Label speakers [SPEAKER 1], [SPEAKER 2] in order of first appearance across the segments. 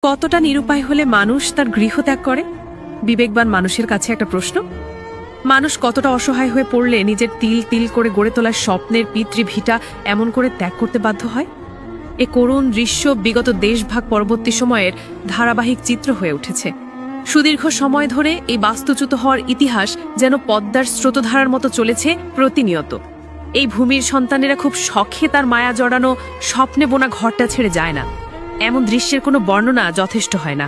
[SPEAKER 1] কতটা নিরুপায় হলে মানুষ তার গৃহ ত্যাগ করে? বিবেকবান মানুষের কাছে একটা প্রশ্ন। মানুষ কতটা অসহায় হয়ে পড়লে নিজের তিল তিল করে গড়ে তোলা স্বপ্নের পিতৃভিটা এমন করে ত্যাগ করতে বাধ্য হয়? এ করুণ দৃশ্য বিগত দেশভাগ পরবর্তী সময়ের ধারাবাহিক চিত্র হয়ে উঠেছে। সুদীর্ঘ সময় ধরে এই বাস্তুচ্যুত হওয়ার ইতিহাস যেন পদ্মার স্রোতধারার মতো চলেছে প্রতিনিয়ত। এই ভূমির সন্তানেরা খুব শখে তার মায়া জড়ানো স্বপ্নে বোনা ঘরটা ছেড়ে যায় না। এমন দৃশ্যের কোনো বর্ণনা যথেষ্ট হয় না।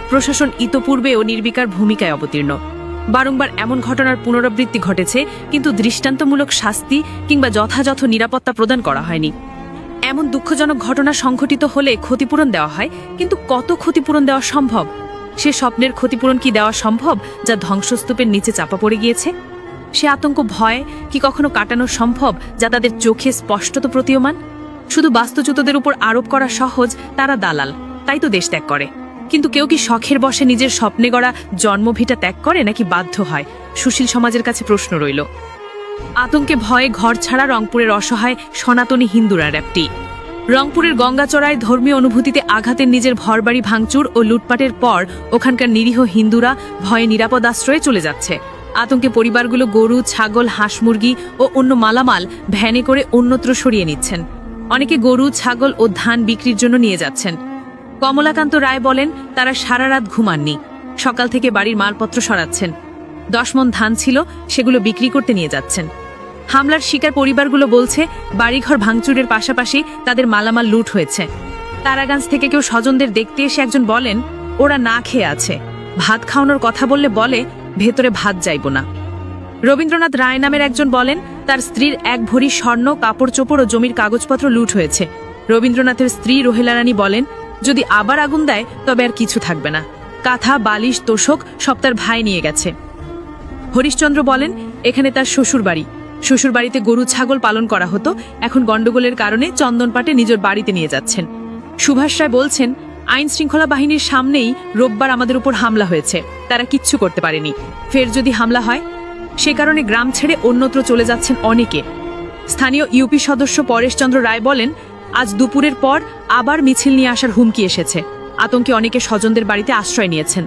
[SPEAKER 1] প্রশাসন ইতপূর্বেও নির্বিকার ভূমিকায় অবতীর্ণ। বারংবার এমন ঘটনার পুনরাবৃত্তি ঘটেছে, কিন্তু দৃষ্টান্তমূলক শাস্তি কিংবা যথাযথ নিরাপত্তা প্রদান করা হয়নি। এমন দুঃখজনক ঘটনা সংঘটিত হলে ক্ষতিপূরণ দেওয়া হয়, কিন্তু কত ক্ষতিপূরণ দেওয়া সম্ভব? সে স্বপ্নের ক্ষতিপূরণ কি দেওয়া সম্ভব যা ধ্বংসস্তূপের নিচে চাপা পড়ে গিয়েছে? সে আতঙ্ক ভয় কি কখনো কাটানো সম্ভব যা তাদের চোখে স্পষ্টত প্রতীয়মান? শুধু বাস্তুচ্যুতদের উপর আরোপ করা সহজ, তারা দালাল, তাই তো দেশ ত্যাগ করে। কিন্তু কেউ কি শখের বশে নিজের স্বপ্নে গড়া জন্মভিটা ত্যাগ করে নাকি বাধ্য হয়? সুশীল সমাজের কাছে প্রশ্ন রইল। আতঙ্কে ভয়ে ঘর ছাড়া রংপুরের অসহায় সনাতনী হিন্দুরা র্যাপটি। রংপুরের গঙ্গাচড়ায় ধর্মীয় অনুভূতিতে আঘাতের নিজের ঘরবাড়ি ভাঙচুর ও লুটপাটের পর ওখানকার নিরীহ হিন্দুরা ভয়ে নিরাপদ আশ্রয়ে চলে যাচ্ছে। আতঙ্কে পরিবারগুলো গরু, ছাগল, হাঁস, মুরগি ও অন্য মালামাল ভ্যানে করে অন্যত্র সরিয়ে নিচ্ছেন। অনেকে গরু, ছাগল ও ধান বিক্রির জন্য নিয়ে যাচ্ছেন। কমলাকান্ত রায় বলেন, তারা সারা রাত ঘুমাননি, সকাল থেকে বাড়ির মালপত্র সরাচ্ছেন। 10 মণ ধান ছিল, সেগুলো বিক্রি করতে নিয়ে যাচ্ছেন। হামলার শিকার পরিবারগুলো বলছে, বাড়িঘর ভাঙচুরের পাশাপাশি তাদের মালামাল লুট হয়েছে। তারাগঞ্জ থেকে কেউ স্বজনদের দেখতে এসে একজন বলেন, ওরা না খেয়ে আছে, ভাত খাওয়ানোর কথা বলে ভেতরে ভাত যাইব না। রবীন্দ্রনাথ রায় নামের একজন বলেন, তার স্ত্রীর 1 ভরি স্বর্ণ, কাপড় চোপড় ও জমির কাগজপত্র লুট হয়েছে। রবীন্দ্রনাথের স্ত্রী রোহেলা রানী বলেন, যদি আবার আগুন দেয় তবে আর কিছু থাকবে না, কাঁথা, বালিশ, তোষক সব তার ভাই নিয়ে গেছে। হরিশচন্দ্র বলেন, এখানে তার শ্বশুর বাড়িতে গরু, ছাগল পালন করা হতো, এখন গন্ডগোলের কারণে চন্দনপাটে নিজের বাড়িতে নিয়ে যাচ্ছেন। সুভাষ রায় বলছেন, আইন শৃঙ্খলা বাহিনীর সামনেই রোববার আমাদের উপর হামলা হয়েছে, তারা কিচ্ছু করতে পারেনি, ফের যদি হামলা হয়? সে কারণে গ্রাম ছেড়ে অন্যত্র চলে যাচ্ছেন অনেকে। স্থানীয় ইউপি সদস্য পরেশচন্দ্র রায় বলেন, আজ দুপুরের পর আবার মিছিল নিয়ে আসার হুমকি এসেছে। আতঙ্কে অনেকে স্বজনদের বাড়িতে আশ্রয় নিয়েছেন।